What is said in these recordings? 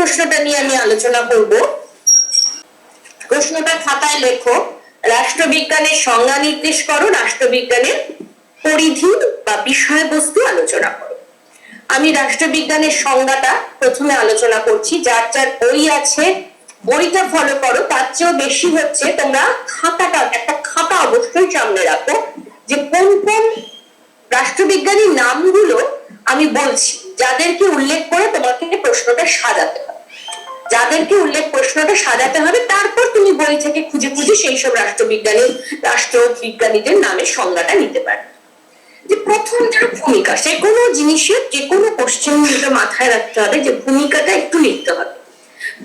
প্রশ্নটা নিয়ে আমি আলোচনা করব। প্রশ্নটা খাতায় লেখো, রাষ্ট্রবিজ্ঞানের সংজ্ঞা নির্দেশ করো, রাষ্ট্রবিজ্ঞানের পরিধি বা বিষয়বস্তু আলোচনা করো। আমি রাষ্ট্রবিজ্ঞানের সংজ্ঞাটা প্রথমে আলোচনা করছি। যার যার বই আছে বইটা ফলো করো, তার চেয়েও বেশি হচ্ছে তোমরা খাতাটা, একটা খাতা অবশ্যই সামনে রাখো যে কোন কোন রাষ্ট্রবিজ্ঞানীর নামগুলো আমি বলছি, যাদেরকে উল্লেখ করে তোমাকে প্রশ্নটা সাজাতে হবে, যাদেরকে উল্লেখ প্রশ্নটা সাজাতে হবে, তারপর তুমি বই থেকে খুঁজে খুঁজে সেই সব রাষ্ট্রবিজ্ঞানীদের নামের সংজ্ঞাটা নিতে পারবে। যে প্রথম যারা ভূমিকা, সে কোনো জিনিসের যে কোনো কোশ্চেন মাথায় রাখতে হবে যে ভূমিকাটা একটু লিখতে হবে।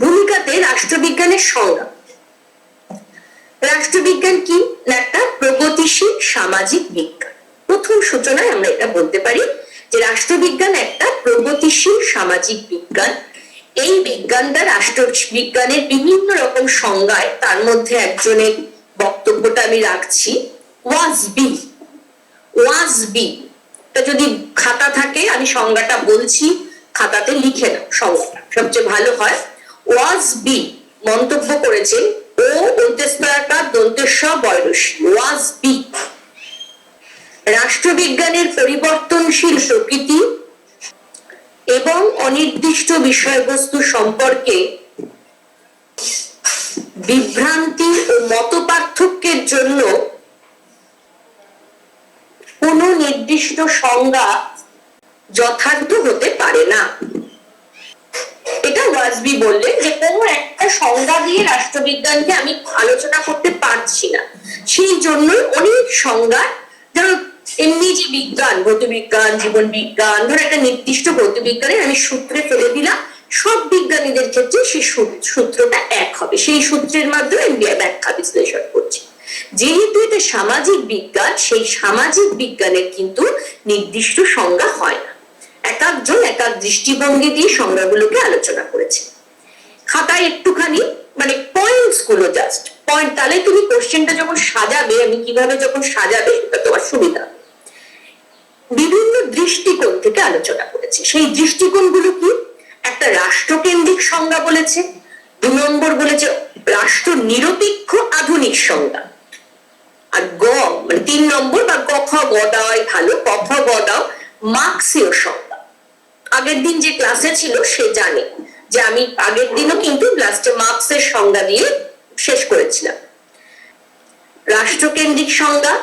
ভূমিকাতে রাষ্ট্রবিজ্ঞানের সংজ্ঞা, রাষ্ট্রবিজ্ঞান কি না একটা প্রগতিশীল সামাজিক বিজ্ঞান। প্রথম সূচনায় আমরা এটা বলতে পারি যে রাষ্ট্রবিজ্ঞান একটা প্রগতিশীল সামাজিক বিজ্ঞান। এই বিজ্ঞানটা রাষ্ট্রবিজ্ঞানের বিভিন্ন রকম সংজ্ঞায়, তার মধ্যে একজনের বক্তব্যটা আমি রাখছি, ওয়াজ বি। তা যদি খাতা থাকে আমি সংজ্ঞাটা বলছি, খাতাতে লিখে নাও সংজ্ঞাটা, সবচেয়ে ভালো হয়। ওয়াজ বি মন্তব্য করেছেন ও অন্ত্যেষ্টাকার দন্তেস্ব বয়রসী। ওয়াজ বি রাষ্ট্রবিজ্ঞানের পরিবর্তনশীল প্রকৃতি এবং অনির্দিষ্ট বিষয়বস্তু সম্পর্কে বিভ্রান্তি ও মতপার্থক্যের জন্য কোনো নির্দিষ্ট সংজ্ঞা যথার্থ হতে পারে না। এটা ওয়াজবি বললেন যে কোনো একটা সংজ্ঞা দিয়ে রাষ্ট্রবিজ্ঞানকে আমি আলোচনা করতে পারছি না, সেই জন্য অনেক সংজ্ঞা, ধরো এমনি যে বিজ্ঞান, ভৌতবিজ্ঞান, জীবন বিজ্ঞান, ধরো একটা নির্দিষ্ট ভৌতবিজ্ঞানের আমি সূত্রে ফেলে দিলাম, সব বিজ্ঞানীদের ক্ষেত্রে সেই সূত্রটা এক হবে, সেই সূত্রের মাধ্যমে আমি ব্যাখ্যা বিশ্লেষণ করছি। যেহেতু এটা সামাজিক বিজ্ঞান, সেই সামাজিক বিজ্ঞানের কিন্তু নির্দিষ্ট সংজ্ঞা হয় না, এক একজন এক এক দৃষ্টিভঙ্গি দিয়ে সংজ্ঞাগুলোকে আলোচনা করেছে। খাতায় একটুখানি মানে পয়েন্টস গুলো, জাস্ট পয়েন্ট, তাহলে তুমি কোশ্চেনটা যখন সাজাবে, আমি কিভাবে যখন সাজাবে সেটা তোমার সুবিধা। বিভিন্ন দৃষ্টিকোণ থেকে আলোচনা করেছে। সেই দৃষ্টিকোণগুলো কি? একটা রাষ্ট্রকেন্দ্রিক সংজ্ঞা বলেছে, 2 নম্বর বলেছে রাষ্ট্র নিরপেক্ষ আধুনিক সংজ্ঞা, আর মানে 3 নম্বর বা গখ গদায় ভালো, গখ গদাও মার্ক্সীয় সংজ্ঞা। আগের দিন যে ক্লাসে ছিল সে জানে যে আমি আগের দিনও কিন্তু লাস্টে মার্ক্সের সংজ্ঞা দিয়ে শেষ করেছিলাম। রাষ্ট্রকেন্দ্রিক সংজ্ঞা,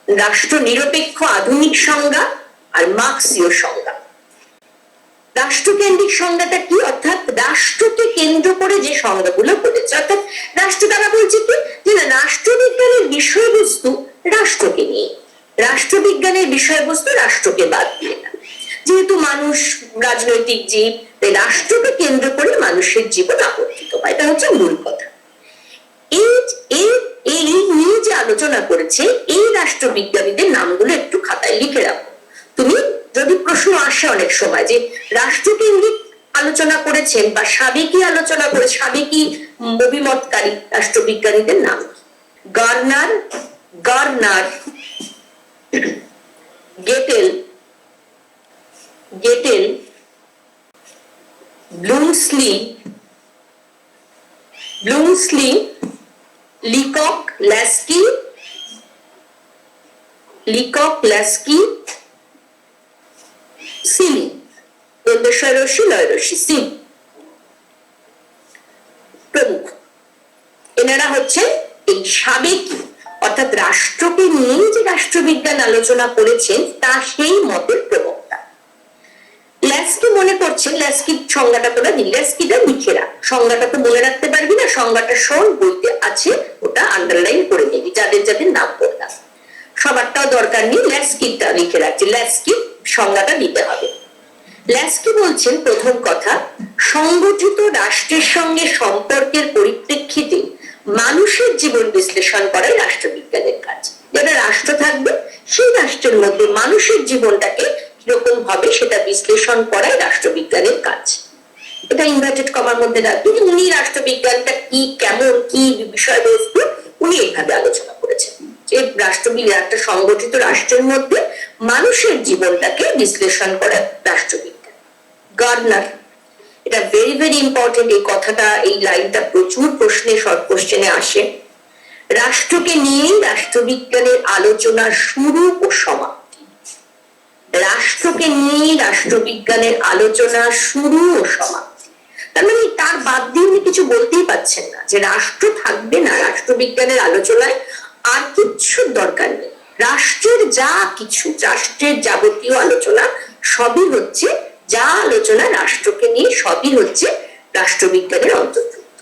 রাষ্ট্র নিরপেক্ষ আধুনিক সংজ্ঞা আর মার্ক্সীয় সংজ্ঞা। রাষ্ট্রকেন্দ্রিক সংজ্ঞাটা কি? অর্থাৎ রাষ্ট্রকে কেন্দ্র করে যে সংজ্ঞাগুলো বলেছে, অর্থাৎ রাষ্ট্র দ্বারা বলছে কি যে না, রাষ্ট্রবিজ্ঞানের বিষয়বস্তু রাষ্ট্রকে নিয়ে, রাষ্ট্রবিজ্ঞানের বিষয়বস্তু রাষ্ট্রকে বাদ দিয়ে না। যেহেতু মানুষ রাজনৈতিক জীব, তাই রাষ্ট্রকে কেন্দ্র করে মানুষের জীবন আবর্তিত হয়, এটা হচ্ছে মূল কথা। এই নিয়ে যে আলোচনা করেছে এই রাষ্ট্রবিজ্ঞানীদের নামগুলো একটু খাতায় লিখে রাখো। তুমি যদি প্রশ্ন আসে অনেক সময় যে রাষ্ট্রকেন্দ্রিক আলোচনা করেছেন বা সাবেকি আলোচনা করে, সাবেকি অভিমতকারী রাষ্ট্রবিজ্ঞানীদের নাম Garner, Gettell, Bluntschli, Leacock, Laski, Seeley, Seeley প্রমুখ। এনারা হচ্ছে এই সাবেকি, অর্থাৎ রাষ্ট্রকে নিয়ে যে রাষ্ট্রবিজ্ঞান আলোচনা করেছেন তা সেই মতের প্রবক্তা। ল্যাস্কি মনে করছেন, ল্যাস্কির সংজ্ঞাটা তোরা দিন, ল্যাস্কিটা লিখে রাখ, সংজ্ঞাটা তো মনে রাখতে পারবি না, সংজ্ঞাটা শোন, বইতে আছে, ওটা আন্ডারলাইন করে নিবি, যাদের যাদের নাম বললাম। সবারটাও দরকার নেই, ল্যাস্কিটা লিখে রাখছি, ল্যাস্কি সংজ্ঞাটা দিতে হবে। ল্যাস্কি বলছেন প্রথম কথা, সংগঠিত রাষ্ট্রের সঙ্গে সম্পর্কের পরিপ্রেক্ষিতে মানুষের জীবন বিশ্লেষণ করাই রাষ্ট্রবিজ্ঞানের কাজ। যেটা রাষ্ট্র থাকবে সেই রাষ্ট্রের মধ্যে মানুষের জীবনটাকে কিরকম ভাবে সেটা বিশ্লেষণ করাই রাষ্ট্রবিজ্ঞানের কাজ। এটা ইনভার্টেড কমার মধ্যে রাখবে। উনি রাষ্ট্রবিজ্ঞানটা কি, কেমন, কি বিষয়বস্তু, উনি এইভাবে আলোচনা করেছেন যে রাষ্ট্রবিজ্ঞান একটা সংগঠিত রাষ্ট্রের মধ্যে মানুষের জীবনটাকে বিশ্লেষণ করে রাষ্ট্রবিজ্ঞান। গার্নার এটা ভেরি ভেরি ইম্পর্টেন্ট। এই কথাটা, এই লাইনটা প্রচুর প্রশ্নে, শর্ট কোশ্চেনে আসে। রাষ্ট্রকে নিয়েই রাষ্ট্রবিজ্ঞানের আলোচনা শুরু ও সমাপ্তি। রাষ্ট্রকে নিয়েই রাষ্ট্রবিজ্ঞানের আলোচনা শুরু ও সমাপ্তি। তার মানে তার বাদ দিয়ে উনি কিছু বলতেই পারছেন না যে রাষ্ট্র থাকবে না রাষ্ট্রবিজ্ঞানের আলোচনায়, আর কিচ্ছু দরকার নেই। রাষ্ট্রের যা কিছু, রাষ্ট্রের যাবতীয় আলোচনা সবই হচ্ছে, যা আলোচনা রাষ্ট্রকে নিয়ে সবই হচ্ছে রাষ্ট্রবিজ্ঞানের অন্তর্ভুক্ত।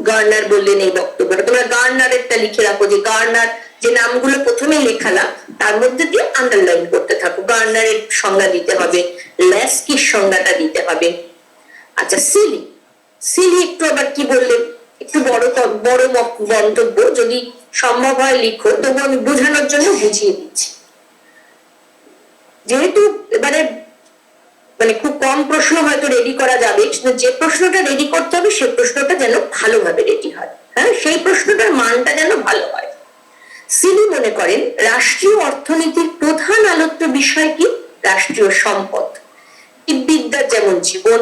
গার্নার বললেন এই বক্তব্যটা, তোমরা গার্নারেরটা লিখে রাখো, যে গার্নার যে নামগুলো প্রথমে লেখালাম তার মধ্যে দিয়ে আন্ডারলাইন করতে থাকো। গার্নারের সংজ্ঞা দিতে হবে, ল্যাস্কির সংজ্ঞাটা দিতে হবে। আচ্ছা, সিলি, সিলি একটু আবার কি বললেন, একটু বড় বড় মন্তব্য, যদি সম্ভব হয় লিখো, তবু আমি বোঝানোর জন্য বুঝিয়ে দিচ্ছি। যেহেতু এবারে মানে খুব কম প্রশ্ন হয়তো রেডি করা যাবে, কিন্তু যে প্রশ্নটা রেডি করতে হবে সেই প্রশ্নটা যেন ভালোভাবে রেডি হয়, হ্যাঁ, সেই প্রশ্নটার মানটা যেন ভালো হয়। সিলি মনে করেন রাষ্ট্রীয় অর্থনীতির প্রধান আলোচ্য বিষয় কি? রাষ্ট্রীয় সম্পদ। বিদ্যার যেমন জীবন,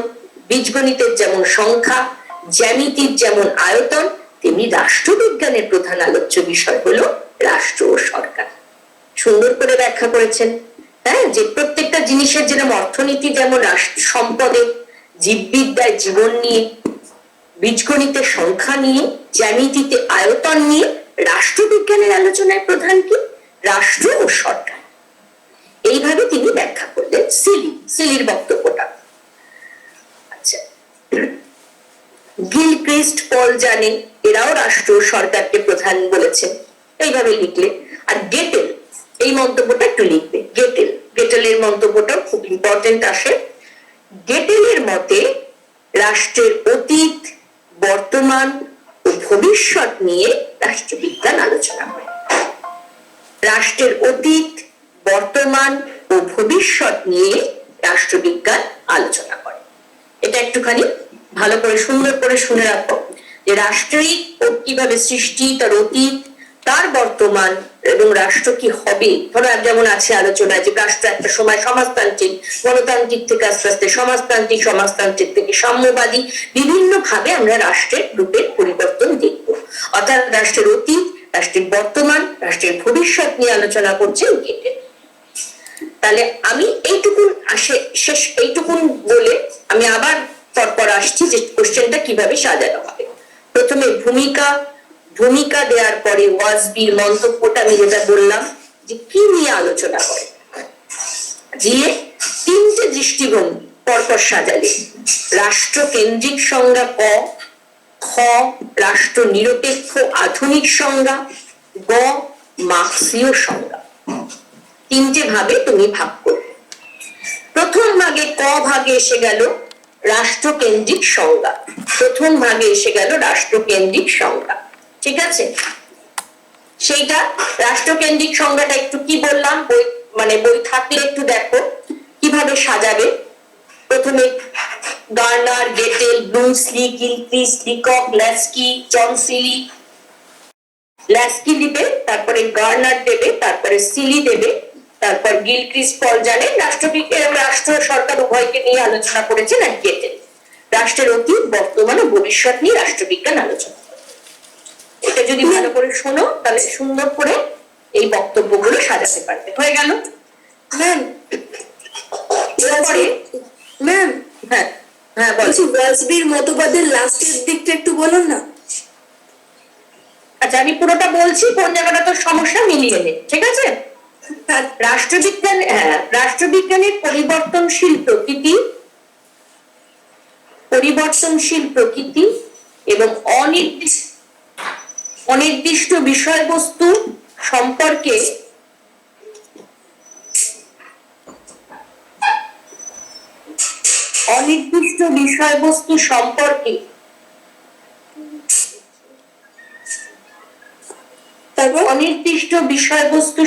বীজগণিতের যেমন সংখ্যা, জ্যামিতির যেমন আয়তন, তেমনি রাষ্ট্রবিজ্ঞানের প্রধান আলোচ্য বিষয় হলো রাষ্ট্র ও সরকার। সুন্দর করে ব্যাখ্যা করেছেন, হ্যাঁ, যে প্রত্যেকটা জিনিসের যেরকম অর্থনীতি যেমন রাষ্ট্র সম্পদে, জীববিদ্যায় জীবন নিয়ে, বীজগণিতে সংখ্যা নিয়ে, জ্যামিতিতে আয়তন নিয়ে, রাষ্ট্রবিজ্ঞানের আলোচনায় প্রধান কি? রাষ্ট্র ও সরকার। এইভাবে তিনি ব্যাখ্যা করলেন সিলির বক্তব্যটা। আচ্ছা, গিলক্রিস্ট, পল জানে, এরাও রাষ্ট্র ও সরকারকে প্রধান বলেছেন, এইভাবে লিখলে। আর গেটেল, এই মন্তব্যটা একটু লিখবে, গেটেলের মন্তব্যটাও খুব ইম্পর্টেন্ট আসে। গেটেলের মতে রাষ্ট্রের অতীত, বর্তমান ও ভবিষ্যৎ নিয়ে রাষ্ট্রবিজ্ঞান আলোচনা করে। রাষ্ট্রের অতীত, বর্তমান ও ভবিষ্যৎ নিয়ে রাষ্ট্রবিজ্ঞান আলোচনা করে। এটা একটুখানি ভালো করে সুন্দর করে শুনে রাখো, যে রাষ্ট্রের কিভাবে সৃষ্টি, তার অতীত, তার বর্তমান এবং রাষ্ট্র কি হবে। ধরো যেমন আছে আলোচনায় যে রাষ্ট্র একটা সময় সমাজতান্ত্রিক, গণতান্ত্রিক থেকে আস্তে আস্তে সমাজতান্ত্রিক, সমাজতান্ত্রিক থেকে সাম্যবাদী, বিভিন্ন ভাবে আমরা রাষ্ট্রের রূপের পরিবর্তন দেখব। অর্থাৎ রাষ্ট্রের অতীত, রাষ্ট্রের বর্তমান, রাষ্ট্রের ভবিষ্যৎ নিয়ে আলোচনা করছেন গেটেল। তাহলে আমি এইটুকুন বলে আমি আবার পরপর আসছি যে কোশ্চেনটা কিভাবে সাজানো হবে। প্রথমে ভূমিকা দেওয়ার পরে ওয়াজবির মন্তব্যটা আমি যেটা বললাম যে কি নিয়ে আলোচনা করে, দিয়ে তিনটে দৃষ্টিভঙ্গি পরপর সাজালে। রাষ্ট্রকেন্দ্রিক সংজ্ঞা ক, খ রাষ্ট্র নিরপেক্ষ আধুনিক সংজ্ঞা, গ মার্ক্সীয় সংজ্ঞা। তিনটে ভাবে তুমি ভাগ করবে। প্রথম ভাগে ক ভাগে এসে গেল রাষ্ট্রকেন্দ্রিক সংজ্ঞা, প্রথম ভাগে এসে গেল রাষ্ট্রকেন্দ্রিক সংজ্ঞা, ঠিক আছে। সেইটা রাষ্ট্রকেন্দ্রিক সংজ্ঞাটা একটু কি বললাম, বই থাকলে একটু দেখো কিভাবে সাজাবে। প্রথমে Garner, Gettell, ব্লুমসলি, Gilchrist, Leacock, Laski, জন সিলি, ল্যাস্কি দিবে, তারপরে গার্নার দেবে, তারপরে সিলি দেবে, তারপর গিলক্রিস্ট, পল জানে, রাষ্ট্রবিজ্ঞান রাষ্ট্র সরকার উভয়কে নিয়ে আলোচনা করেছেন। আর গেটেল রাষ্ট্রের অতীত, বর্তমান ও ভবিষ্যৎ নিয়ে রাষ্ট্রবিজ্ঞান আলোচনা। এটা যদি ভালো করে শোনো তাহলে সুন্দর করে এই বক্তব্যগুলো সাজাতে পারবে। হয়ে গেল ম্যাম? এরপরে ম্যাম, হ্যাঁ হ্যাঁ বলছি, ওয়াজবির মতবাদের লাস্টের দিকটা একটু বলুন না। আচ্ছা, আমি পুরোটা বলছি, কোন জায়গাটা তোর সমস্যা মিলিয়ে নে, ঠিক আছে। রাষ্ট্রবিজ্ঞানের পরিবর্তনশীল প্রকৃতি এবং অনির্দিষ্ট বিষয়বস্তু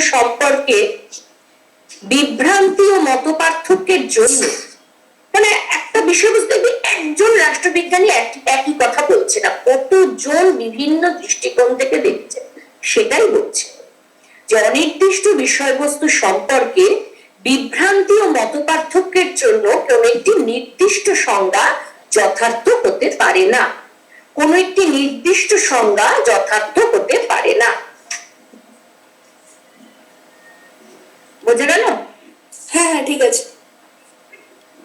সম্পর্কে বিভ্রান্তি ও মত পার্থক্যের জন্য, মানে একটা বিষয়বস্তু একজন রাষ্ট্রবিজ্ঞানী একই কথা বলছে না, কতজন বিভিন্ন দৃষ্টিকোণ থেকে দেখছে, সেটাই বলছে যে অনির্দিষ্ট বিষয়বস্তু সম্পর্কে বিভ্রান্তি ও মতপার্থক্যের জন্য কোন একটি নির্দিষ্ট সংজ্ঞা যথার্থ হতে পারে না। কোন একটি নির্দিষ্ট সংজ্ঞা যথার্থ হতে পারে না। বুঝে গেল? হ্যাঁ হ্যাঁ ঠিক আছে।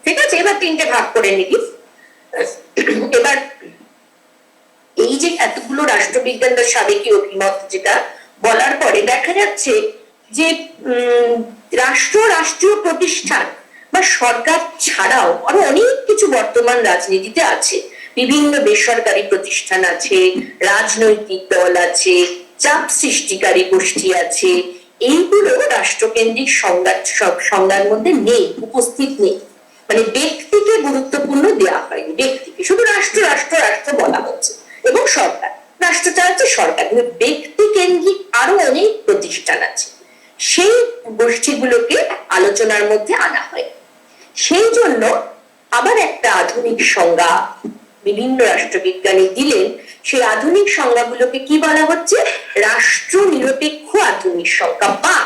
ঠিক আছে, এবার তিনটে ভাগ করে নিবি। এবার এই যে এতগুলো রাষ্ট্রবিজ্ঞান বা সাবেকি অভিমত যেটা বলার পরে দেখা যাচ্ছে যে রাষ্ট্রীয় প্রতিষ্ঠান বা সরকার ছাড়াও আরো অনেক কিছু বর্তমান রাজনীতিতে আছে। বিভিন্ন বেসরকারি প্রতিষ্ঠান আছে, রাজনৈতিক দল আছে, চাপ সৃষ্টিকারী গোষ্ঠী আছে। এইগুলো রাষ্ট্রকেন্দ্রিক সংজ্ঞার মধ্যে নেই, উপস্থিত নেই। মানে ব্যক্তিকে গুরুত্বপূর্ণ দেওয়া হয়নি, ব্যক্তিকে শুধু রাষ্ট্র রাষ্ট্র রাষ্ট্র বলা হচ্ছে এবং সরকার, রাষ্ট্রটা হচ্ছে সরকার। ব্যক্তি কেন্দ্রিক আরো অনেক প্রতিষ্ঠান আছে, সেই গোষ্ঠীগুলোকে আলোচনার মধ্যে আনা হয়। সেই জন্য আবার একটা আধুনিক সংজ্ঞা বিভিন্ন রাষ্ট্রবিজ্ঞানী দিলেন। সেই আধুনিক সংজ্ঞাগুলোকে কি বলা হচ্ছে? রাষ্ট্র নিরপেক্ষ আধুনিক সংজ্ঞা, বা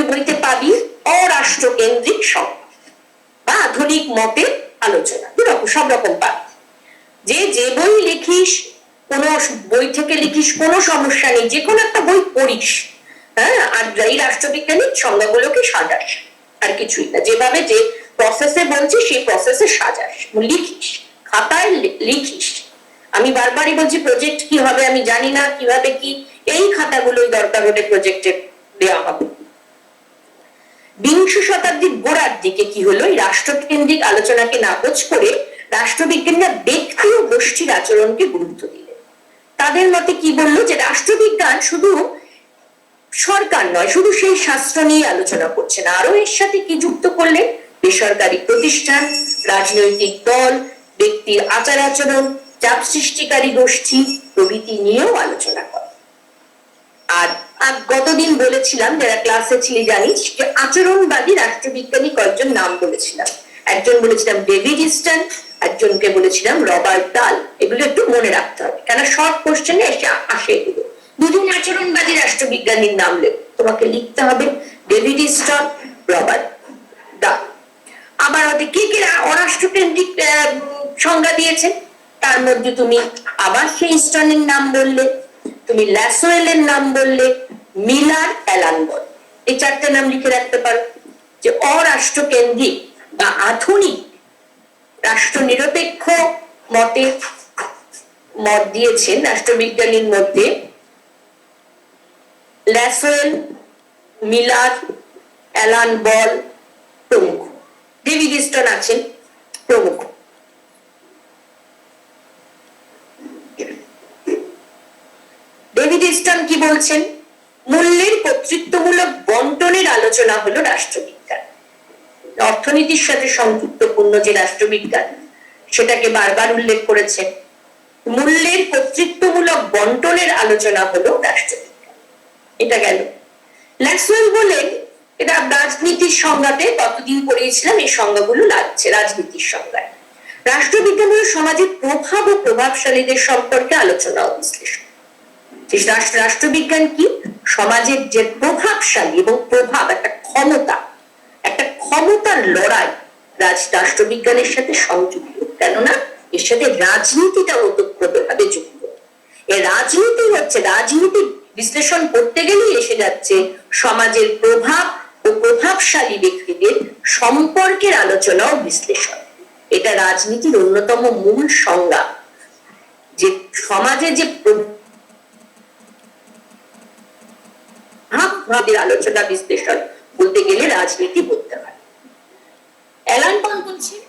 বইতে পাবি অরাষ্ট্রকেন্দ্রিক সংজ্ঞা বা আধুনিক মতের আলোচনা। দুরকম, সব রকম পাবি। যে বই লিখিস, কোন বই থেকে লিখিস, কোনো সমস্যা নেই, যে কোনো একটা বই পড়িস, হ্যাঁ, আর এই রাষ্ট্রবিজ্ঞানিক সংজ্ঞাগুলোকে সাজাস, আর কিছুই না। যেভাবে যে প্রসেসে বলছি সেই প্রসেসে সাজাস, লিখিস, খাতায় লিখিস। আমি বারবারই বলছি, প্রজেক্ট কি হবে আমি জানি না, কিভাবে কি, এই খাতাগুলোই দরকার হলে প্রজেক্টে দেওয়া হবে। বিংশ শতাব্দীর গোড়ার দিকে কি হলো, এই রাষ্ট্রকেন্দ্রিক আলোচনাকে নাকচ করে রাষ্ট্রবিজ্ঞানীরা ব্যক্তি ও গোষ্ঠীর আচরণকে গুরুত্ব দিলেন। তাদের মতে কি বললো, যে রাষ্ট্রবিজ্ঞান শুধু সরকার নয়, শুধু সেই শাস্ত্র নিয়ে আলোচনা করছে না, আরো এর সাথে কি যুক্ত করলেন? বেসরকারি প্রতিষ্ঠান, রাজনৈতিক দল, ব্যক্তির আচার আচরণ, চাপ সৃষ্টিকারী গোষ্ঠী প্রভৃতি নিয়েও আলোচনা করে। আর গতদিন বলেছিলাম, যারা ক্লাসে ছিলি জানিস, যে আচরণবাদী রাষ্ট্রবিজ্ঞানী কয়েকজন নাম বলেছিলাম। একজন বলেছিলাম ডেভিড ইস্টন, একজনকে বলেছিলাম রবার্ট ডাল। এগুলো একটু মনে রাখতে হবে, কেন শর্ট কোশ্চেনে এসে আসে এগুলো। দুজন আচরণবাদী রাষ্ট্রবিজ্ঞানীর নাম তোমাকে লিখতে হবে, ডেভিড ইস্টন, রবার্ট ডাল। আবার ওদের কে কে অরাষ্ট্রকেন্দ্রিক সংজ্ঞা দিয়েছেন, তার মধ্যে তুমি আবার সেই ইস্টনের নাম বললে, তুমি ল্যাসওয়েলের নাম বললে, মিলার, অ্যালান বল, এই চারটে নাম লিখে রাখতে পারো। যে অরাষ্ট্রকেন্দ্রিক বা আধুনিক রাষ্ট্র নিরপেক্ষ মতে মত দিয়েছেন রাষ্ট্রবিজ্ঞানীর মধ্যে ল্যাসওয়েল, মিলার, অ্যালান বল প্রমুখ, ডেভিড ইস্টন আছেন প্রমুখ। ডেভিড ইস্টন কি বলছেন? মূল্যের কর্তৃত্বমূলক বন্টনের আলোচনা হলো রাষ্ট্রবিজ্ঞান। অর্থনীতির সাথে সংযুক্তপূর্ণ যে রাষ্ট্রবিজ্ঞান, সেটাকে বারবার উল্লেখ করেছেন। মূল্যের কর্তৃত্বমূলক বন্টনের আলোচনা হলো রাষ্ট্রবিজ্ঞান। এটা গেল। ল্যাসওয়েল বলেন, এটা রাজনীতির সংজ্ঞাতে কতদিন পড়িয়েছিলাম, এই সংজ্ঞাগুলো লাগছে রাজনীতির সংজ্ঞায়। রাষ্ট্রবিজ্ঞান হলো সমাজের প্রভাব ও প্রভাবশালীদের সম্পর্কে আলোচনা ও বিশ্লেষণ। রাষ্ট্রবিজ্ঞান কি? সমাজের যে প্রভাবশালী এবং প্রভাব, একটা ক্ষমতা, একটা ক্ষমতার লড়াই রাষ্ট্রবিজ্ঞানের সাথে সংযুক্ত। কেননা এর সাথে রাজনীতিটা ওতপ্রোতভাবে যুক্ত। এই রাজনীতি হচ্ছে, রাজনীতি বিশ্লেষণ করতে গেলেই এসে যাচ্ছে সমাজের প্রভাব ও প্রভাবশালী ব্যক্তিদের সম্পর্কের আলোচনা ও বিশ্লেষণ। এটা রাজনীতির অন্যতম মূল সংজ্ঞা, যে সমাজে যে আলোচনা বিশ্লেষণ বলতে গেলে রাজনীতি বলতে হয়। অ্যালান বল বলছেন,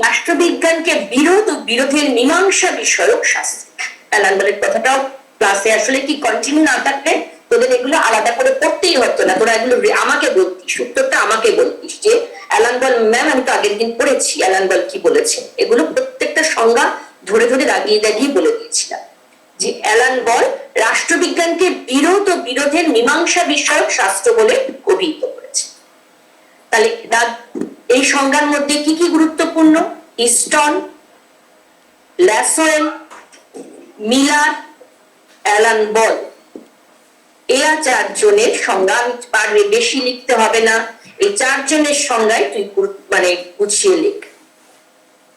রাষ্ট্রবিজ্ঞানকে বিরোধ ও বিরোধের মীমাংসা বিষয়ক শাস্ত্র। অ্যালান বলের কথাটাও ক্লাসে আসলে কি কন্টিনিউ না থাকলে তোদের এগুলো আলাদা করে পড়তেই হতো না, তোরা এগুলো আমাকে বলতিস, উত্তরটা আমাকে বলতিস যে অ্যালান বল ম্যাম আমি তো আগের দিন পড়েছি অ্যালান বল কি বলেছেন। এগুলো প্রত্যেকটা সংজ্ঞা ধরে ধরে দাগিয়ে দাগিয়ে বলে দিয়েছিলাম যে অ্যালান বল রাষ্ট্রবিজ্ঞানকে বিরোধ ও বিরোধের মীমাংসা বিষয়ক শাস্ত্র বলে অভিহিত করেছে। তাহলে এই সংজ্ঞার মধ্যে কি কি গুরুত্বপূর্ণ? Easton, Lasswell, Miller, Alan Ball এরা চারজনের সংজ্ঞা, আর বেশি লিখতে হবে না, এই চারজনের সংজ্ঞায় তুই মানে গুছিয়ে লিখ।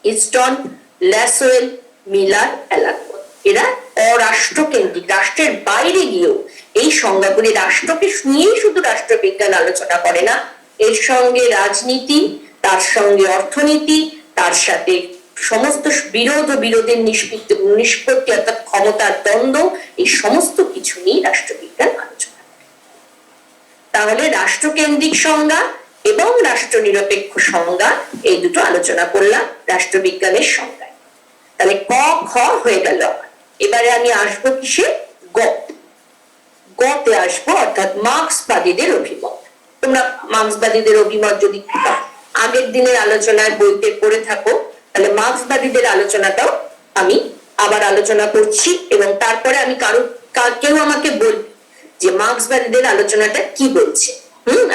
ইস্টন, ল্যাসওয়েল, মিলার, অ্যালানওয়ার্থ। এরা অরাষ্ট্রকেন্দ্রিক, রাষ্ট্রের বাইরে গিয়েও এই সংজ্ঞাগুলি রাষ্ট্রকে নিয়েই শুধু রাষ্ট্রবিজ্ঞান আলোচনা করে না, এর সঙ্গে রাজনীতি, তার সঙ্গে অর্থনীতি, তার সাথে সমস্ত বিরোধ ও বিরোধের নিষ্পত্তি অর্থাৎ ক্ষমতার দ্বন্দ্ব, এই সমস্ত কিছু নিয়ে রাষ্ট্রবিজ্ঞান আলোচনা করে। তাহলে রাষ্ট্রকেন্দ্রিক সংজ্ঞা এবং রাষ্ট্র নিরপেক্ষ সংজ্ঞা, এই দুটো আলোচনা করলাম রাষ্ট্রবিজ্ঞানের সংজ্ঞায়। তাহলে ক খ হয়ে গেল। এবারে আমি আসবো কিসে? গ। গতে আসবো, অর্থাৎ মার্ক্সবাদীদের অভিমত। তোমরা মার্ক্সবাদীদের অভিমত যদি আগের দিনের আলোচনায় বইতে পড়ে থাকো, তাহলে মার্ক্সবাদীদের আলোচনাটাও আমি আবার আলোচনা করছি, এবং তারপরে আমি কেউ আমাকে বলবে যে মার্ক্সবাদীদের আলোচনাটা কি বলছে,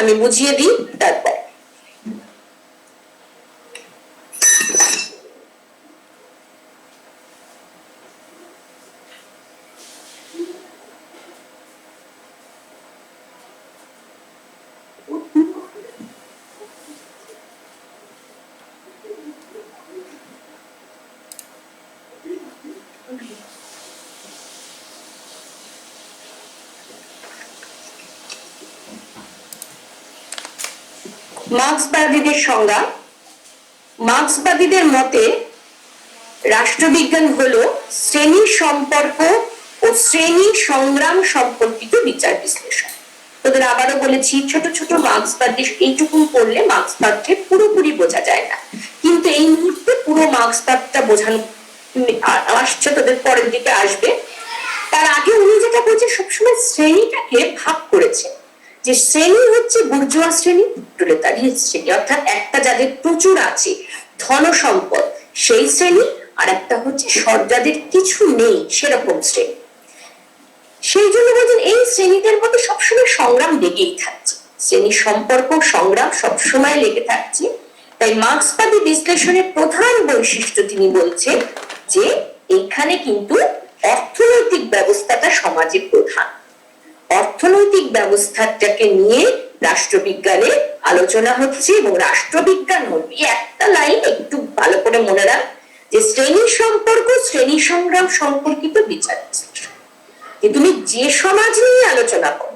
আমি বুঝিয়ে দিই তারপর। মার্ক্সবাদীদের সংজ্ঞা। মার্ক্সবাদীদের মতে রাষ্ট্রবিজ্ঞান হলো শ্রেণী সম্পর্ক ও শ্রেণী সংগ্রাম সম্পর্কিত বিচার বিশ্লেষণ। তোদের আবারও বলেছি, ছোট ছোট মার্ক্সবাদী এইটুকু পড়লে মার্ক্সবাদকে পুরোপুরি বোঝা যায় না, কিন্তু এই মুহূর্তে পুরো মার্ক্সবাদটা বোঝানো আসছে, তোদের পরের দিকে আসবে। তার আগে উনি যেটা বলছে, সবসময় শ্রেণীটাকে ভাগ করেছে, যে শ্রেণী হচ্ছে বুর্জোয়া শ্রেণী, প্রলেতারিয়েট শ্রেণী, অর্থাৎ একটা যাদের প্রচুর আছে ধন সম্পদ সেই শ্রেণী, আর একটা হচ্ছে যাদের কিছু নেই সেরকম শ্রেণী। সেই জন্য বলছেন এই শ্রেণীদের মধ্যে সবসময় সংগ্রাম লেগেই থাকছে, শ্রেণী সম্পর্ক সংগ্রাম সবসময় লেগে থাকছে। তাই মার্ক্সবাদী বিশ্লেষণের প্রধান বৈশিষ্ট্য তিনি বলছেন যে এখানে কিন্তু অর্থনৈতিক ব্যবস্থাটা সমাজে প্রধান, অর্থনৈতিক ব্যবস্থাটাকে নিয়ে রাষ্ট্রবিজ্ঞানে আলোচনা হচ্ছে, এবং রাষ্ট্রবিজ্ঞান হচ্ছে একটা লাইন একটু ভালো করে মনে রাখ, যে শ্রেণী সম্পর্ক শ্রেণী সংগ্রাম সম্পর্কিত বিচার বিশ্লেষণ। তুমি যে সমাজ নিয়ে আলোচনা করো,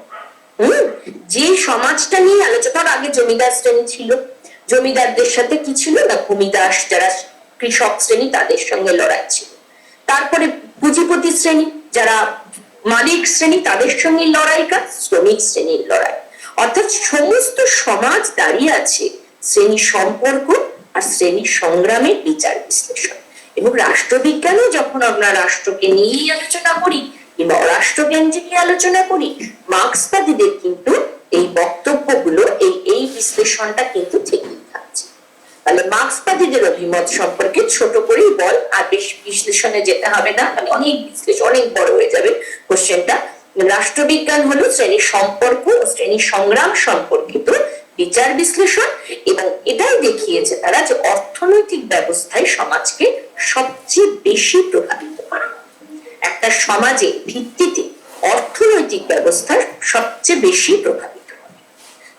যে সমাজটা নিয়ে আলোচনা, আগে জমিদার শ্রেণী ছিল, জমিদারদের সাথে কি ছিল না, ভূমিদাস যারা কৃষক শ্রেণী তাদের সঙ্গে লড়াই ছিল। তারপরে পুঁজিপতি শ্রেণী যারা মালিক শ্রেণী তাদের সঙ্গে লড়াই, কাজ শ্রমিক শ্রেণীর লড়াই। অর্থাৎ সমস্ত সমাজ দাঁড়িয়ে আছে শ্রেণী সম্পর্ক আর শ্রেণী সংগ্রামের বিচার বিশ্লেষণ। এবং রাষ্ট্রবিজ্ঞানে যখন আমরা রাষ্ট্রকে নিয়েই আলোচনা করি কিংবা রাষ্ট্রকেন্দ্রিক আলোচনা করি, মার্ক্সবাদীদের কিন্তু এই বক্তব্যগুলো এই বিশ্লেষণটা কিন্তু থেকেই থাকছে। তাহলে মার্ক্সবাদীদের অভিমত সম্পর্কে ছোট করেই বল, আর বেশ বিশ্লেষণে যেতে হবে না, মানে অনেক বিশ্লেষণ, অনেক বড় হয়ে যাবে কোশ্চেনটা। রাষ্ট্রবিজ্ঞান হলো শ্রেণী সম্পর্ক ও শ্রেণী সংগ্রাম সম্পর্কিত বিচার বিশ্লেষণ, এবং এটাই দেখিয়েছে তারা যে অর্থনৈতিক ব্যবস্থায় সমাজকে সবচেয়ে বেশি প্রভাবিত করে। একটা সমাজের ভিত্তিতে অর্থনৈতিক ব্যবস্থা সবচেয়ে বেশি প্রভাবিত করে।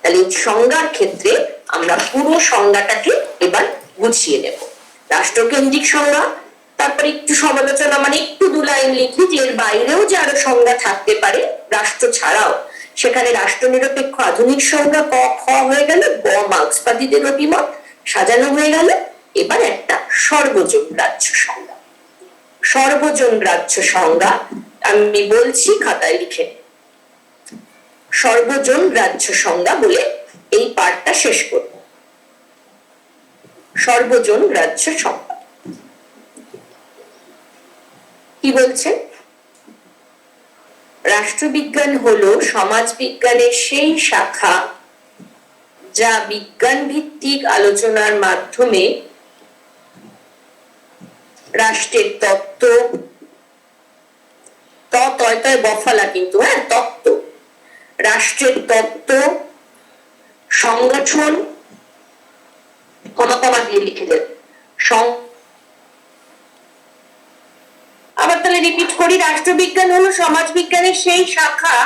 তাহলে এই সংজ্ঞার ক্ষেত্রে আমরা পুরো সংজ্ঞাটাকে এবার গুছিয়ে নেব। রাষ্ট্রকেন্দ্রিক সংজ্ঞা, তারপরে একটু সমালোচনা, মানে একটু দু লাইন লিখি যে এর বাইরেও যে আরো সংজ্ঞা থাকতে পারে রাষ্ট্র ছাড়াও, সেখানে রাষ্ট্র নিরপেক্ষ আধুনিক সংজ্ঞা ক খ হয়ে গেল, গ মার্ক্সবাদীদের অভিমত সাজানো হয়ে গেল। এবার একটা সর্বজন গ্রাহ্য সংজ্ঞা। সর্বজন গ্রাহ্য সংজ্ঞা আমি বলছি, খাতায় লিখে। সর্বজন গ্রাহ্য সংজ্ঞা বলে এই পাঠটা শেষ করব। সর্বজন গ্রাহ্য সংজ্ঞা কি বলছে? রাষ্ট্রবিজ্ঞান হলো সমাজবিজ্ঞানের সেই শাখা যা বিজ্ঞান ভিত্তিক আলোচনার মাধ্যমে রাষ্ট্রের তত্ত্ব, বফালা কিন্তু, হ্যাঁ, তত্ত্ব, রাষ্ট্রের তত্ত্ব, সংগঠন, কমা দিয়ে লিখে দেন, আবার তাহলে রিপিট করি, রাষ্ট্রবিজ্ঞান হলো সমাজবিজ্ঞানের সেই শাখা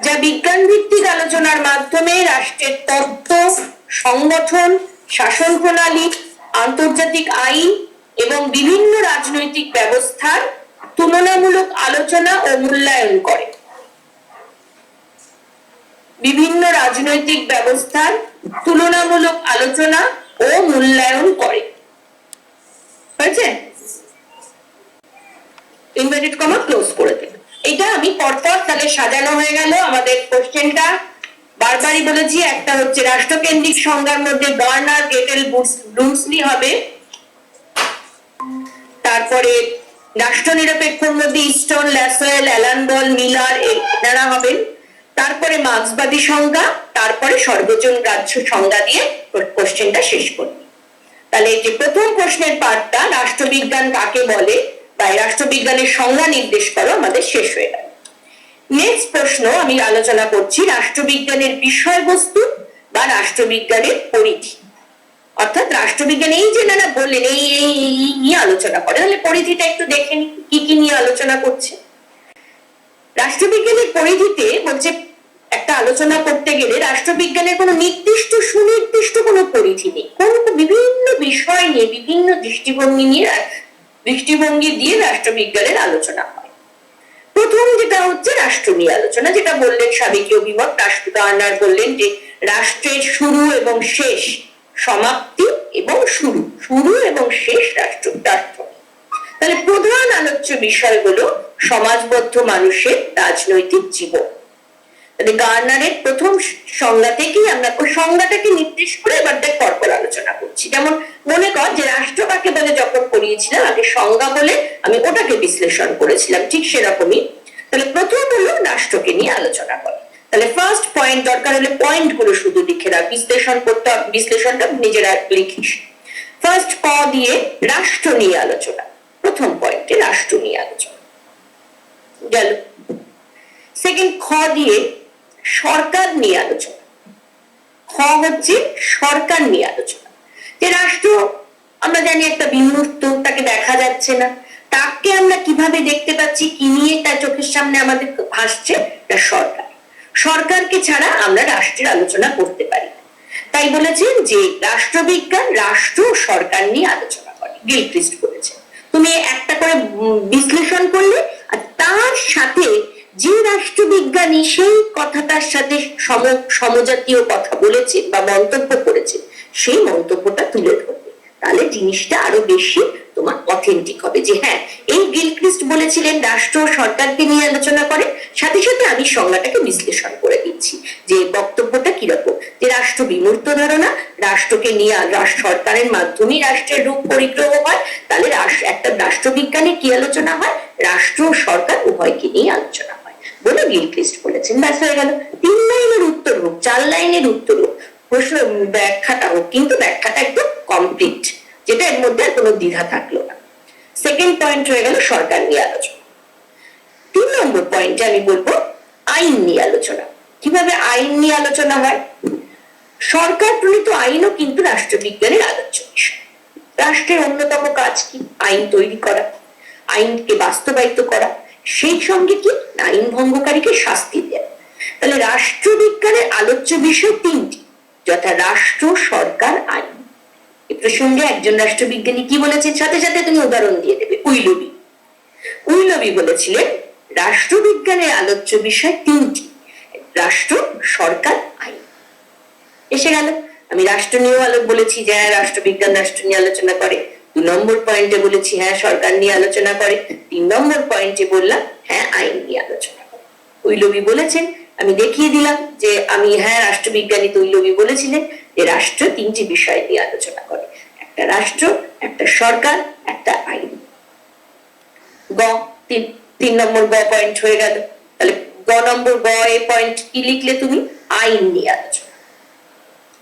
যা বিজ্ঞান ভিত্তিক আলোচনার মাধ্যমে রাষ্ট্রের তত্ত্ব, সংগঠন, শাসন প্রণালী, আন্তর্জাতিক আইন এবং বিভিন্ন রাজনৈতিক ব্যবস্থার তুলনামূলক আলোচনা ও মূল্যায়ন করে। বিভিন্ন রাজনৈতিক ব্যবস্থার তুলনামূলক আলোচনা ও মূল্যায়ন করে। হয়েছে? ইনভার্টেড কমা ক্লোজ করে দেব। এটা আমি পরপর তাহলে সাজানো হয়ে গেল আমাদের কোশ্চেনটা। বারবারই বলেছি, একটা হচ্ছে রাষ্ট্রকেন্দ্রিক সংজ্ঞার মধ্যে গার্নার, গেটেল, ব্লুমসলি হবে। তারপরে রাষ্ট্রনিরপেক্ষর মধ্যে ইস্টন, ল্যাসওয়েল, অ্যালান বল, মিলার এনারা হবেন। তারপরে মার্ক্সবাদী সংজ্ঞা, তারপরে সর্বজন গ্রাহ্য সংজ্ঞা দিয়ে কোশ্চেনটা শেষ করব। তাহলে এই যে প্রথম প্রশ্নের পার্টটা, রাষ্ট্রবিজ্ঞান কাকে বলে বা রাষ্ট্রবিজ্ঞানের সংজ্ঞা নির্দেশ করো, আমাদের শেষ হয়ে গেল। নেক্সট প্রশ্ন আমি আলোচনা করছি রাষ্ট্রবিজ্ঞানের বিষয়বস্তু বা রাষ্ট্রবিজ্ঞানের পরিধি। অর্থাৎ রাষ্ট্রবিজ্ঞান এই যে নানা বললেন এই নিয়ে আলোচনা করে, তাহলে পরিধিটা একটু দেখে নি কি কি নিয়ে আলোচনা করছে। রাষ্ট্রবিজ্ঞানের পরিধিতে বলছে একটা আলোচনা করতে গেলে রাষ্ট্রবিজ্ঞানের কোনো নির্দিষ্ট সুনির্দিষ্ট কোনো পরিধি নেই, কোন বিভিন্ন বিষয় নিয়ে বিভিন্ন দৃষ্টিভঙ্গি দিয়ে রাষ্ট্রবিজ্ঞানের আলোচনা হয়। প্রথম যেটা হচ্ছে রাষ্ট্র নিয়ে আলোচনা, যেটা বললেন সাবেকি অভিমত গার্নার বললেন যে রাষ্ট্রের শুরু এবং শেষ, সমাপ্তি এবং শুরু এবং শেষ রাষ্ট্র। তাহলে প্রধান আলোচ্য বিষয় হলো সমাজবদ্ধ মানুষের রাজনৈতিক জীবন। তাহলে গার্নারের প্রথম সংজ্ঞা থেকেই আমরা ওই সংজ্ঞাটাকে নির্দেশ করে এবার পরপর আলোচনা করছি। যেমন মনে কর যে রাষ্ট্র কাকে বলে যখন পড়িয়েছিলাম আগে সংজ্ঞা বলে আমি ওটাকে বিশ্লেষণ করেছিলাম, ঠিক সেরকমই। তাহলে প্রথম হলো রাষ্ট্রকে নিয়ে আলোচনা করে। তাহলে ফার্স্ট পয়েন্ট, দরকার হলে পয়েন্ট গুলো শুধু লিখে রাখ, বিশ্লেষণ করতে বিশ্লেষণটা নিজেরা লিখিস। ফার্স্ট ক দিয়ে রাষ্ট্র নিয়ে আলোচনা, প্রথম পয়েন্টে রাষ্ট্র নিয়ে আলোচনা গেল। সেকেন্ড খ দিয়ে সরকার নিয়ে আলোচনা। খ হচ্ছে সরকার নিয়ে আলোচনা, যে রাষ্ট্র আমরা জানি একটা বিমূর্ত, তাকে দেখা যাচ্ছে না, তাকে আমরা কিভাবে দেখতে পাচ্ছি, কি নিয়ে তার চোখের সামনে আমাদের ভাসছে, সরকার। সরকারকে ছাড়া আমরা রাষ্ট্রের আলোচনা করতে পারি না। তাই বলেছেন যে রাষ্ট্রবিজ্ঞান রাষ্ট্র সরকার নিয়ে আলোচনা করে, গিলক্রিস্ট বলেছেন। তুমি একটা করে বিশ্লেষণ করলে আর তার সাথে যে রাষ্ট্রবিজ্ঞানী সেই কথাটার সাথে সমজাতীয় কথা বলেছে বা মন্তব্য করেছে, সেই মন্তব্যটা তুলে ধরবে, তাহলে জিনিসটা আরো বেশি তোমার অথেন্টিক হবে। যে হ্যাঁ, এই গিলক্রিস্ট বলেছিলেন রাষ্ট্র সরকারকে নিয়ে আলোচনা করে, সাথে সাথে আমি সংজ্ঞাটাকে বিশ্লেষণ করে দিচ্ছি যে বক্তব্যটা কিরকম। যে রাষ্ট্র বিমূর্ত ধারণা, রাষ্ট্রকে নিয়ে সরকারের মাধ্যমেই রাষ্ট্রের রূপ পরিগ্রহ হয়, তাহলে একটা রাষ্ট্রবিজ্ঞানে কি আলোচনা হয়, রাষ্ট্র সরকার উভয়কে নিয়ে আলোচনা হয় বলে গিলক্রিস্ট বলেছেন। ব্যাস হয়ে গেল। 3 লাইনের উত্তর হোক, 4 লাইনের উত্তর হোক, প্রশ্ন ব্যাখ্যাটা হোক, কিন্তু ব্যাখ্যাটা একদম কমপ্লিট, যেটা এর মধ্যে কোনো দ্বিধা থাকলো না। সেকেন্ড পয়েন্ট হয়ে গেল সরকার নিয়ে আলোচনা। 3 নম্বর পয়েন্টে আমি বলবো আইন নিয়ে আলোচনা। কিভাবে আইন নিয়ে আলোচনা হয়? সরকার প্রণীত আইনও কিন্তু রাষ্ট্রবিজ্ঞানের আলোচ্য বিষয়। রাষ্ট্রের অন্যতম কাজ কি? আইন তৈরি করা, আইনকে বাস্তবায়িত করা, সেই সঙ্গে কি আইন ভঙ্গকারীকে শাস্তি দেওয়া। তাহলে রাষ্ট্রবিজ্ঞানের আলোচ্য বিষয় 3টি, যথা রাষ্ট্র, সরকার, আইন। এ প্রসঙ্গে একজন রাষ্ট্রবিজ্ঞানী কি বলেছেন, সাথে সাথে তুমি উদাহরণ দিয়ে দেবে। উইলবি বলেছিলেন রাষ্ট্রবিজ্ঞানের আলোচ্য বিষয় 3টি, রাষ্ট্র, সরকার, আইন। এসে গেল। আমি রাষ্ট্র নিয়েও বলেছি যে হ্যাঁ রাষ্ট্রবিজ্ঞান রাষ্ট্র নিয়ে আলোচনা করে। 2 নম্বর পয়েন্টে বলেছি হ্যাঁ সরকার নিয়ে আলোচনা করে। 3 নম্বর পয়েন্টে বললাম হ্যাঁ আইন নিয়ে আলোচনা করে। উইলবি বলেছেন, আমি দেখিয়ে দিলাম যে আমি হ্যাঁ রাষ্ট্রবিজ্ঞানী উইলবি বলেছিলেন যে রাষ্ট্র 3টি বিষয় নিয়ে আলোচনা করে, একটা রাষ্ট্র, একটা সরকার, একটা আইন। গ 3 নম্বর গ পয়েন্ট হয়ে গেল। তাহলে গ নম্বর গ এ পয়েন্ট কি লিখলে তুমি? আইন নিয়ে আলোচনা,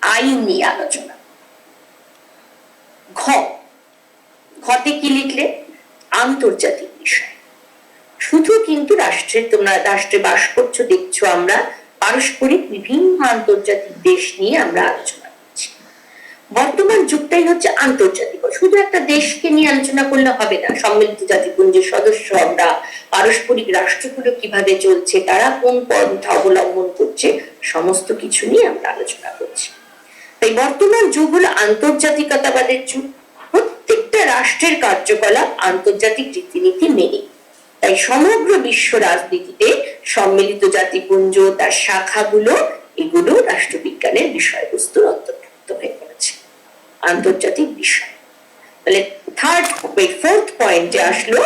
আইন নিয়ে আলোচনা। ঘতে কি লিখলে? আন্তর্জাতিক বিষয়। শুধু কিন্তু তোমরা রাষ্ট্রে বাস করছো, দেখছো আমরা পারস্পরিক বিভিন্ন আন্তর্জাতিক দেশ নিয়ে আমরা আলোচনা করছি। বর্তমান যুগটাই হচ্ছে আন্তর্জাতিক, শুধু একটা দেশকে নিয়ে আলোচনা করলে হবে না। সম্মিলিত জাতিপুঞ্জের সদস্য আমরা, পারস্পরিক রাষ্ট্রগুলো কিভাবে চলছে, তারা কোন পন্থা অবলম্বন করছে, সমস্ত কিছু নিয়ে আমরা আলোচনা করছি। তাই বর্তমান যুগ হলো আন্তর্জাতিকতাবাদের যুগ। প্রত্যেকটা রাষ্ট্রের কার্যকলাপ আন্তর্জাতিক রীতিনীতি মেনে। তাই সমগ্র বিশ্ব রাজনীতিতে সম্মিলিত জাতিপুঞ্জ, তার শাখাগুলো, এগুলো রাষ্ট্রবিজ্ঞানের বিষয়বস্তুর অন্তর্ভুক্ত হয়ে পড়েছে, আন্তর্জাতিক বিষয়। তাহলে ফোর্থ পয়েন্টে আসলো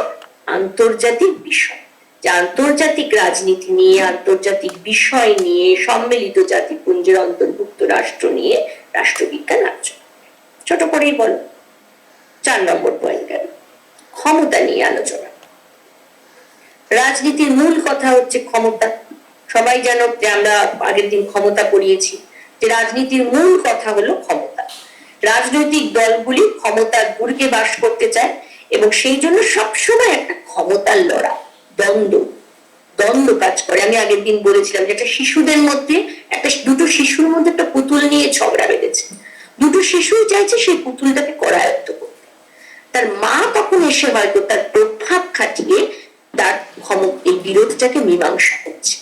আন্তর্জাতিক বিষয়, যে আন্তর্জাতিক রাজনীতি নিয়ে, আন্তর্জাতিক বিষয় নিয়ে, সম্মিলিত জাতিপুঞ্জের অন্তর্ভুক্ত রাষ্ট্র নিয়ে রাষ্ট্রবিজ্ঞান আলোচনা। ছোট করেই বলো। 4 নম্বর পয়েন্ট গেল, ক্ষমতা নিয়ে আলোচনা। রাজনীতির মূল কথা হচ্ছে ক্ষমতা। সবাই জানো যে আমরা আগের দিন ক্ষমতা পড়িয়েছি, যে রাজনীতির মূল কথা হলো ক্ষমতা। রাজনৈতিক দলগুলি ক্ষমতার দুর্গে বাস করতে চায় এবং সেই জন্য সবসময় একটা ক্ষমতার লড়াই, দ্বন্দ্ব কাজ করে। আমি আগের দিন বলেছিলাম যে একটা শিশুদের মধ্যে, দুটো শিশুর মধ্যে একটা পুতুল নিয়ে ঝগড়া বেঁধেছে। দুটো শিশুই চাইছে সেই পুতুলটাকে করায়ত্ত করতে। তার মা তখন এসে হয়তো তার প্রভাব খাটিয়ে তার এই বিরোধটাকে মীমাংসা করছে।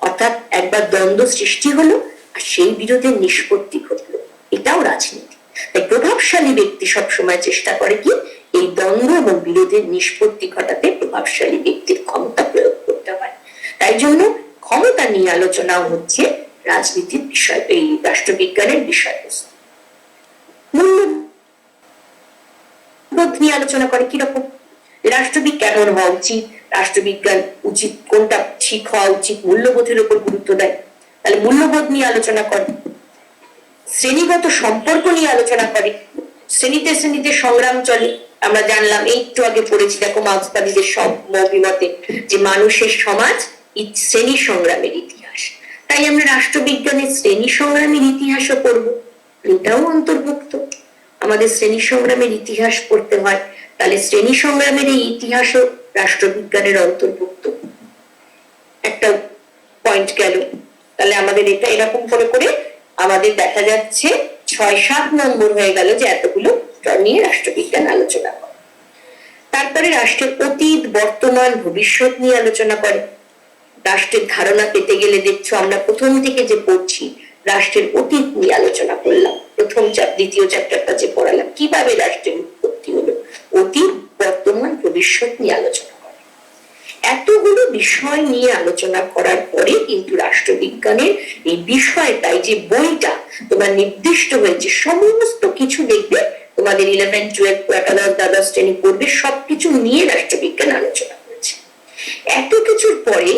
অর্থাৎ একবার দ্বন্দ্ব সৃষ্টি হলো আর সেই বিরোধের নিষ্পত্তি ঘটলো। এটাও রাজনীতি। তাই প্রভাবশালী ব্যক্তি সবসময় চেষ্টা করে কি, এই দ্বন্দ্ব এবং বিরোধের নিষ্পত্তি ঘটাতে প্রভাবশালী ব্যক্তির ক্ষমতা প্রয়োগ করতে হয়। তাই জন্য ক্ষমতা নিয়ে আলোচনাও হচ্ছে রাজনীতির বিষয়, এই রাষ্ট্রবিজ্ঞানের বিষয়বস্তু। মূল্যবোধ নিয়ে আলোচনা করে কিরকম, রাষ্ট্রবিজ্ঞান কেমন হওয়া উচিত, রাষ্ট্রবিজ্ঞান উচিত কোনটা ঠিক হওয়া উচিত, মূল্যবোধের উপর গুরুত্ব দেয়। তাহলে মূল্যবোধ নিয়ে আলোচনা করে। শ্রেণীগত সম্পর্ক নিয়ে আলোচনা করে। শ্রেণীতে শ্রেণীতে সংগ্রাম চলে, আমরা জানলাম, একটু আগে পড়েছি, দেখো মার্ক্সবাদীদের সব অভিমতে যে মানুষের সমাজ শ্রেণী সংগ্রামের ইতিহাস। তাই আমরা রাষ্ট্রবিজ্ঞানের শ্রেণী সংগ্রামের ইতিহাসও পড়ব, এটাও অন্তর্ভুক্ত। আমাদের শ্রেণী সংগ্রামের ইতিহাস পড়তে হয়, তাহলে শ্রেণী সংগ্রামের এই ইতিহাসও রাষ্ট্রবিজ্ঞানের অন্তর্ভুক্ত। একটা পয়েন্ট গেল। তাহলে আমাদের এটা এরকম করে করে আমাদের দেখা যাচ্ছে 6-7 নম্বর হয়ে গেল, যে এতগুলো নিয়ে রাষ্ট্রবিজ্ঞান আলোচনা করে। তারপরে রাষ্ট্রের অতীত, বর্তমান, ভবিষ্যৎ নিয়ে আলোচনা করে। রাষ্ট্রের ধারণা পেতে গেলে দেখছো আমরা প্রথম থেকে যে পড়ছি, রাষ্ট্রের অতীত নিয়ে আলোচনা করলাম। প্রথম দ্বিতীয় চ্যাপ্টারটা যে পড়ালাম, কিভাবে রাষ্ট্রের উৎপত্তি হলো, অতীত, বর্তমান, ভবিষ্যৎ নিয়ে আলোচনা করে। এতগুলো বিষয় নিয়ে আলোচনা করার পরে কিন্তু রাষ্ট্রবিজ্ঞানের এই বিষয়টাই, যে বইটা তোমার নির্দিষ্ট হয়েছে, সমস্ত কিছু দেখবে তোমাদের 11, 12, একাদশ, দ্বাদশ শ্রেণী পড়বে, সবকিছু নিয়ে রাষ্ট্রবিজ্ঞান আলোচনা করেছে। এত কিছুর পরে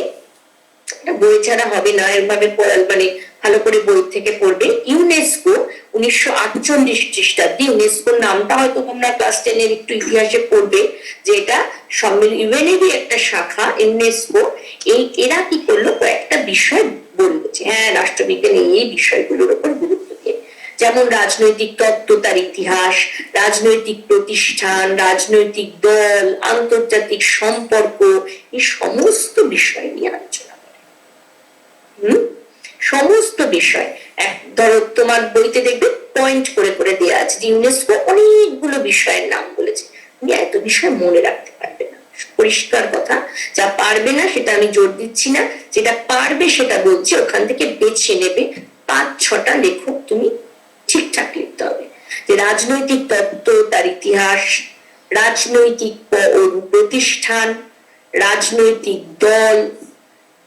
বই ছাড়া হবে না, এভাবে মানে ভালো করে বই থেকে পড়বে। ইউনেস্কো 1948 খ্রিস্টাব্দে, ইউনেস্কোর নামটা হয়তো তোমরা ক্লাস 10 এর একটু ইতিহাসে পড়বে, যে এটা ইউএনেরই একটা শাখা ইউনেস্কো। এরা কি করলো, কয়েকটা বিষয় বললো যে হ্যাঁ, রাষ্ট্রবিজ্ঞান এই বিষয়গুলোর উপর গুরুত্ব দিয়ে, যেমন রাজনৈতিক তত্ত্ব, তার ইতিহাস, রাজনৈতিক প্রতিষ্ঠান, রাজনৈতিক দল, আন্তর্জাতিক সম্পর্ক, এই সমস্ত বিষয় নিয়ে আলোচনা। সমস্ত বিষয় ধরো তোমার বইতে দেখবে পয়েন্ট করে করে দেওয়া আছে, যে ইউনেস্কো অনেকগুলো বিষয়ের নাম বলেছে। তুমি এত বিষয় মনে রাখতে পারবে না, পরিষ্কার কথা। যা পারবে না সেটা আমি জোর দিচ্ছি না, যেটা পারবে সেটা বলছি, ওখান থেকে বেছে নেবে 5-6টা লেখক তুমি ঠিকঠাক লিখতে হবে। যে রাজনৈতিক তত্ত্ব, তার ইতিহাস, রাজনৈতিক প্রতিষ্ঠান, রাজনৈতিক দল,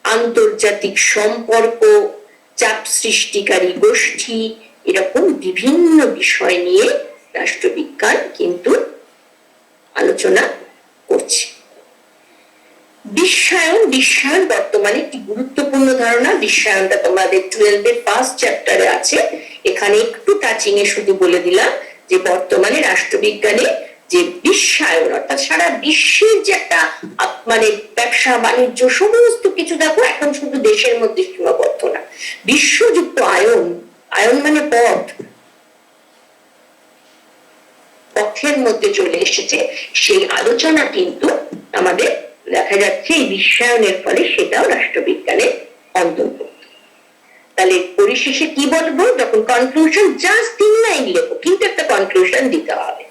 আন্তর্জাতিক সম্পর্ক, চাপ সৃষ্টিকারী গোষ্ঠী, এরকম বিভিন্ন বিষয় নিয়ে রাষ্ট্রবিজ্ঞান কিন্তু আলোচনা করছে। বিশ্বায়ন বর্তমানে একটি গুরুত্বপূর্ণ ধারণা। বিশ্বায়নটা তোমাদের 12 এর ফার্স্ট চ্যাপ্টারে আছে। এখানে একটু টাচিং এ শুধু বলে দিলাম যে বর্তমানে রাষ্ট্রবিজ্ঞানে যে বিশ্বায়ন, অর্থাৎ সারা বিশ্বের যে একটা মানে ব্যবসা বাণিজ্য সমস্ত কিছু, দেখো এখন শুধু দেশের মধ্যে সীমাবদ্ধ না, বিশ্বযুক্ত আয়ন মানে পথের মধ্যে চলে এসেছে। সেই আলোচনা কিন্তু আমাদের দেখা যাচ্ছে এই বিশ্বায়নের ফলে, সেটাও রাষ্ট্রবিজ্ঞানের অন্তর্ভুক্ত। তাহলে পরিশেষে কি বলবো, যখন কনক্লুশন জাস্ট 3 লাইন লেখো, কিন্তু একটা কনক্লুশন দিতে হবে,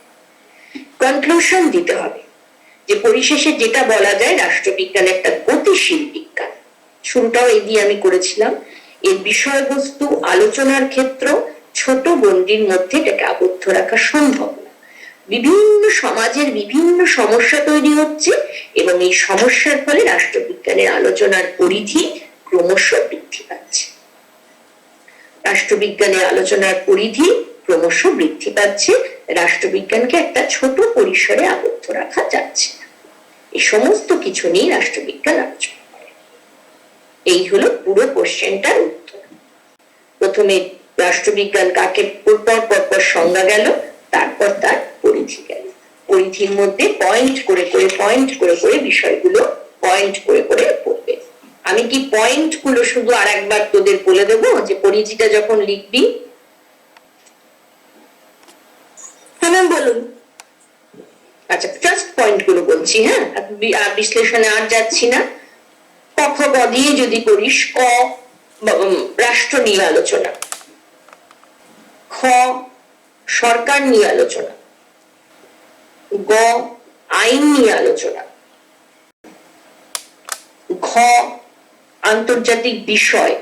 কনক্লুশন দিতে হবে যে পরিশেষে যেটা বলা যায় রাষ্ট্রবিজ্ঞান একটা গতিশীল বিজ্ঞান। শুরুটাও এই দিয়ে আমি করেছিলাম। এর বিষয়বস্তু আলোচনার ক্ষেত্র ছোট গণ্ডির মধ্যে এটাকে আবদ্ধ রাখা সম্ভব না। বিভিন্ন সমাজের বিভিন্ন সমস্যা তৈরি হচ্ছে এবং এই সমস্যার ফলে রাষ্ট্রবিজ্ঞানের আলোচনার পরিধি ক্রমশ বৃদ্ধি পাচ্ছে। রাষ্ট্রবিজ্ঞানের আলোচনার পরিধি ক্রমশ বৃদ্ধি পাচ্ছে, রাষ্ট্রবিজ্ঞানকে একটা ছোট পরিসরে আবদ্ধ রাখা যাচ্ছে না। এই সমস্ত কিছু নিয়ে রাষ্ট্রবিজ্ঞান আলোচনা করে। এই হলো পুরো কোশ্চেনটার উত্তর। প্রথমে রাষ্ট্রবিজ্ঞান কাকে পর সংজ্ঞা গেল, তারপর তার পরিধি গেল। পরিধির মধ্যে পয়েন্ট করে বিষয়গুলো পয়েন্ট করে পড়বে। আমি কি পয়েন্ট গুলো শুধু আর একবার তোদের বলে দেবো যে পরিধিটা যখন লিখবি? হ্যাঁ ম্যাম বলুন। আচ্ছা, জাস্ট পয়েন্ট গুলো বলছি, হ্যাঁ, বিশ্লেষণে আর যাচ্ছি না। ক খ গ দিয়ে যদি করিস, ক রাষ্ট্র নিয়ে আলোচনা, খ সরকার নিয়ে আলোচনা, গ আইন নিয়ে আলোচনা, ঘ আন্তর্জাতিক বিষয়,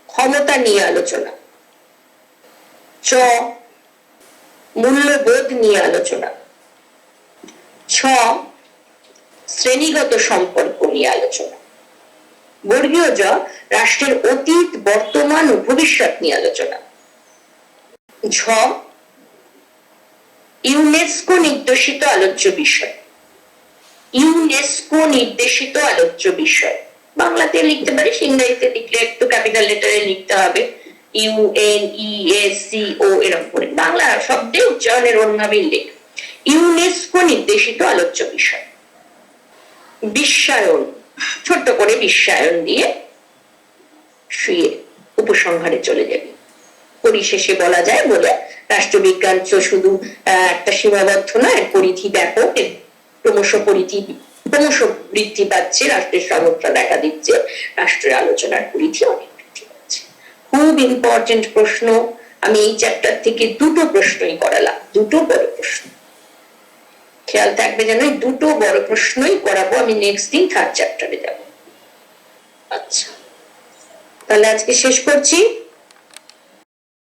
ক্ষমতা নিয়ে আলোচনা, চ মূল্যবোধ নিয়ে আলোচনা, ছ শ্রেণীগত সম্পর্ক নিয়ে আলোচনা, বর্গীয় জ রাষ্ট্রের অতীত বর্তমান ও ভবিষ্যৎ নিয়ে আলোচনা, ঝ ইউনেস্কো নির্দেশিত আলোচ্য বিষয়। ইউনেস্কো নির্দেশিত আলোচ্য বিষয় বাংলাতে লিখতে পারিস, ইংরেজিতে লিখলে একটু ক্যাপিটাল লেটারে লিখতে হবে, UNESCO এরকম করে। বাংলা শব্দে উচ্চারণের অন্যভাবে লেখ। ইউনেস্কো নির্দেশিত আলোচ্য বিষয়। বিশ্বায়ন, ছোট্ট করে বিশ্বায়ন দিয়ে শুয়ে উপসংহারে চলে যাবে। পরিশেষে বলা যায় বলে রাষ্ট্রবিজ্ঞান তো শুধু একটা সীমাবদ্ধ নয়, পরিধি ব্যাপক, ক্রমশ বৃদ্ধি পাচ্ছে, রাষ্ট্রের সমস্যা দেখা দিচ্ছে, রাষ্ট্রের আলোচনার পরিধি অনেক বৃদ্ধি পাচ্ছে। খুব ইম্পর্টেন্ট প্রশ্ন। আমি এই চ্যাপ্টার থেকে দুটো প্রশ্নই করালাম, দুটো বড় প্রশ্ন। খেয়াল থাকবে যেন এই দুটো বড় প্রশ্নই করাবো আমি, নেক্সট দিন 3rd চ্যাপ্টারে যাব। আচ্ছা, তাহলে আজকে শেষ করছি।